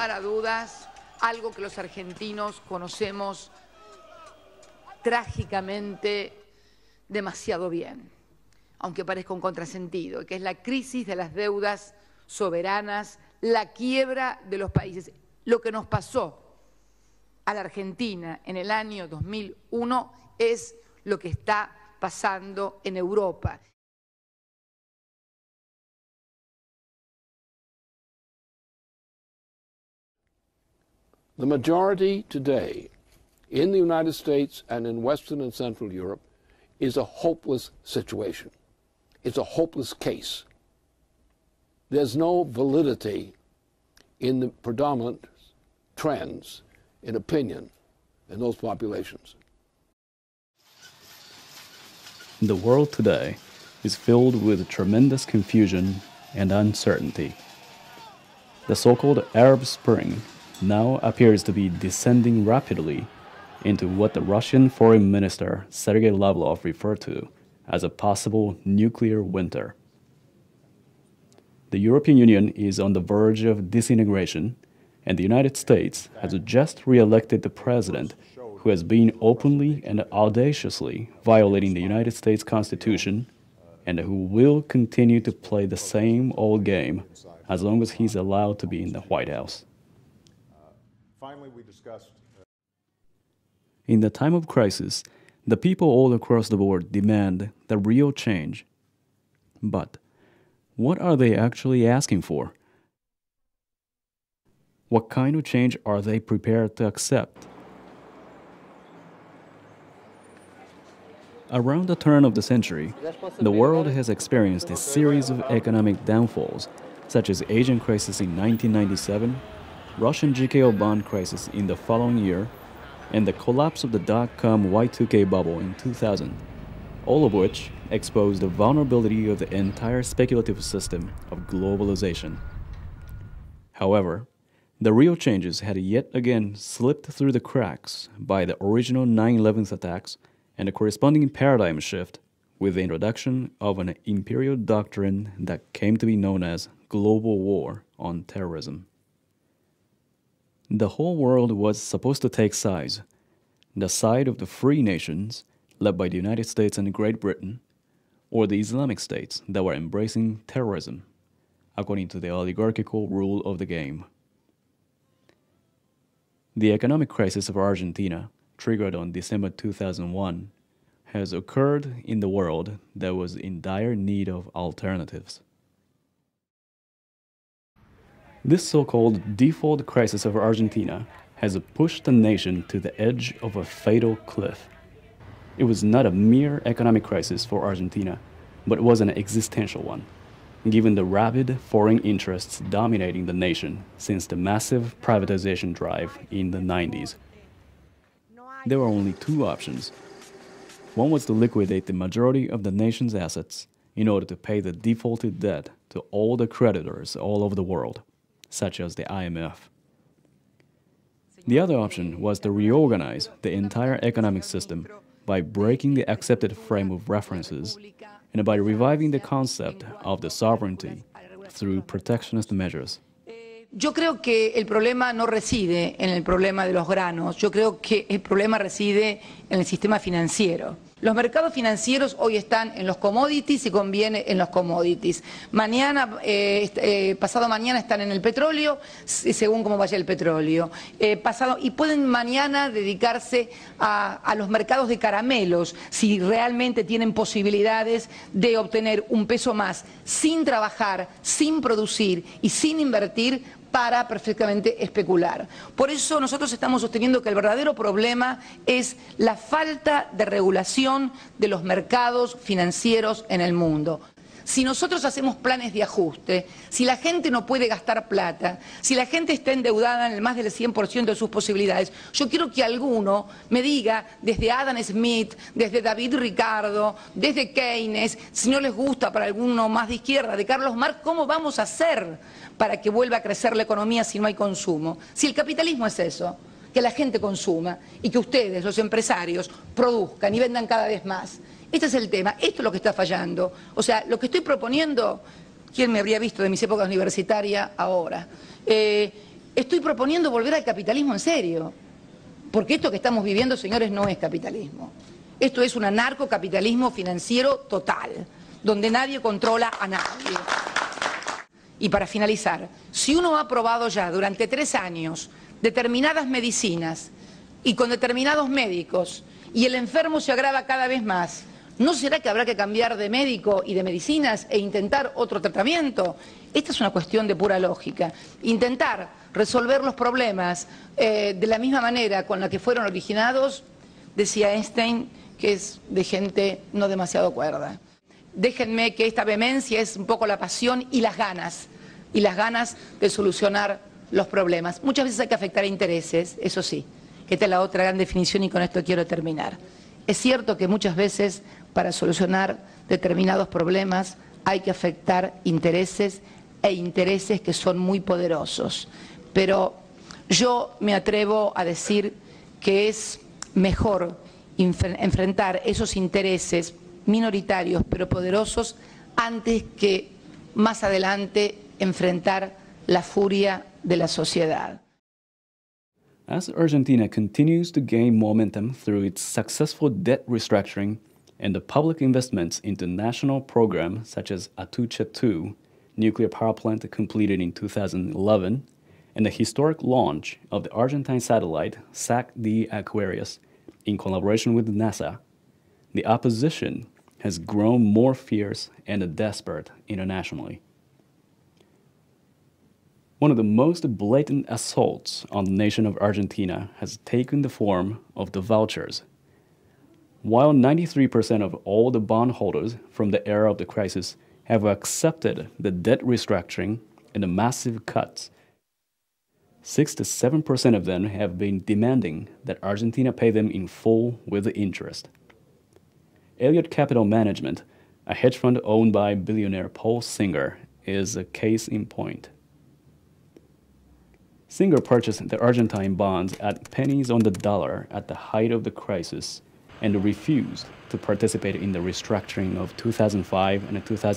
lugar a dudas, algo que los argentinos conocemos trágicamente demasiado bien, aunque parezca un contrasentido, que es la crisis de las deudas soberanas, la quiebra de los países. Lo que nos pasó a la Argentina en el año 2001 es lo que está pasando en Europa. The majority today in the United States and in Western and Central Europe is a hopeless situation. It's a hopeless case. There's no validity in the predominant trends in opinion in those populations. The world today is filled with tremendous confusion and uncertainty. The so-called Arab Spring now appears to be descending rapidly into what the Russian Foreign Minister Sergei Lavrov referred to as a possible nuclear winter. The European Union is on the verge of disintegration, and the United States has just re-elected the president who has been openly and audaciously violating the United States Constitution and who will continue to play the same old game as long as he's allowed to be in the White House. Finally, we discussed. In the time of crisis, the people all across the board demand the real change. But what are they actually asking for? What kind of change are they prepared to accept? Around the turn of the century, the world has experienced a series of economic downfalls, such as Asian crisis in 1997, Russian GKO bond crisis in the following year, and the collapse of the dot-com Y2K bubble in 2000, all of which exposed the vulnerability of the entire speculative system of globalization. However, the real changes had yet again slipped through the cracks by the original 9/11 attacks and a corresponding paradigm shift with the introduction of an imperial doctrine that came to be known as global war on terrorism. The whole world was supposed to take sides, the side of the free nations, led by the United States and Great Britain, or the Islamic states that were embracing terrorism, according to the oligarchical rule of the game. The economic crisis of Argentina, triggered on December 2001, has occurred in the world that was in dire need of alternatives. This so-called default crisis of Argentina has pushed the nation to the edge of a fatal cliff. It was not a mere economic crisis for Argentina, but was an existential one, given the rapid foreign interests dominating the nation since the massive privatization drive in the 90s. There were only two options. One was to liquidate the majority of the nation's assets in order to pay the defaulted debt to all the creditors all over the world, such as the IMF. The other option was to reorganize the entire economic system by breaking the accepted frame of references and by reviving the concept of the sovereignty through protectionist measures. Yo creo que el problema no reside en el problema de los granos, yo creo que el problema reside en el sistema financiero. Los mercados financieros hoy están en los commodities y conviene en los commodities. Mañana, pasado mañana están en el petróleo, según cómo vaya el petróleo. Y pueden mañana dedicarse a los mercados de caramelos, si realmente tienen posibilidades de obtener un peso más sin trabajar, sin producir y sin invertir, para perfectamente especular. Por eso nosotros estamos sosteniendo que el verdadero problema es la falta de regulación de los mercados financieros en el mundo. Si nosotros hacemos planes de ajuste, si la gente no puede gastar plata, si la gente está endeudada en el más del 100% de sus posibilidades, yo quiero que alguno me diga, desde Adam Smith, desde David Ricardo, desde Keynes, si no les gusta para alguno más de izquierda, de Carlos Marx, ¿cómo vamos a hacer para que vuelva a crecer la economía si no hay consumo? Si el capitalismo es eso, que la gente consuma y que ustedes, los empresarios, produzcan y vendan cada vez más. Este es el tema, esto es lo que está fallando. O sea, lo que estoy proponiendo, ¿quién me habría visto de mis épocas universitarias ahora? Estoy proponiendo volver al capitalismo en serio, porque esto que estamos viviendo, señores, no es capitalismo. Esto es un anarcocapitalismo financiero total, donde nadie controla a nadie. Y para finalizar, si uno ha probado ya durante 3 años determinadas medicinas y con determinados médicos y el enfermo se agrava cada vez más, ¿no será que habrá que cambiar de médico y de medicinas e intentar otro tratamiento? Esta es una cuestión de pura lógica. Intentar resolver los problemas de la misma manera con la que fueron originados, decía Einstein, que es de gente no demasiado cuerda. Déjenme que esta vehemencia es un poco la pasión y las ganas de solucionar los problemas. Muchas veces hay que afectar a intereses, eso sí, que esta es la otra gran definición y con esto quiero terminar. Es cierto que muchas veces para solucionar determinados problemas hay que afectar intereses e intereses que son muy poderosos, pero yo me atrevo a decir que es mejor enfrentar esos intereses minoritarios pero poderosos antes que más adelante enfrentar la furia de la sociedad. As Argentina continues to gain momentum through its successful debt restructuring and the public investments into national programs such as Atucha 2, nuclear power plant completed in 2011, and the historic launch of the Argentine satellite SAC-D Aquarius in collaboration with NASA, the opposition has grown more fierce and desperate internationally. One of the most blatant assaults on the nation of Argentina has taken the form of the vouchers. While 93% of all the bondholders from the era of the crisis have accepted the debt restructuring and the massive cuts, 6 to 7% of them have been demanding that Argentina pay them in full with the interest. Elliott Capital Management, a hedge fund owned by billionaire Paul Singer, is a case in point. Singer purchased the Argentine bonds at pennies on the dollar at the height of the crisis and refused to participate in the restructuring of 2005 and 2006.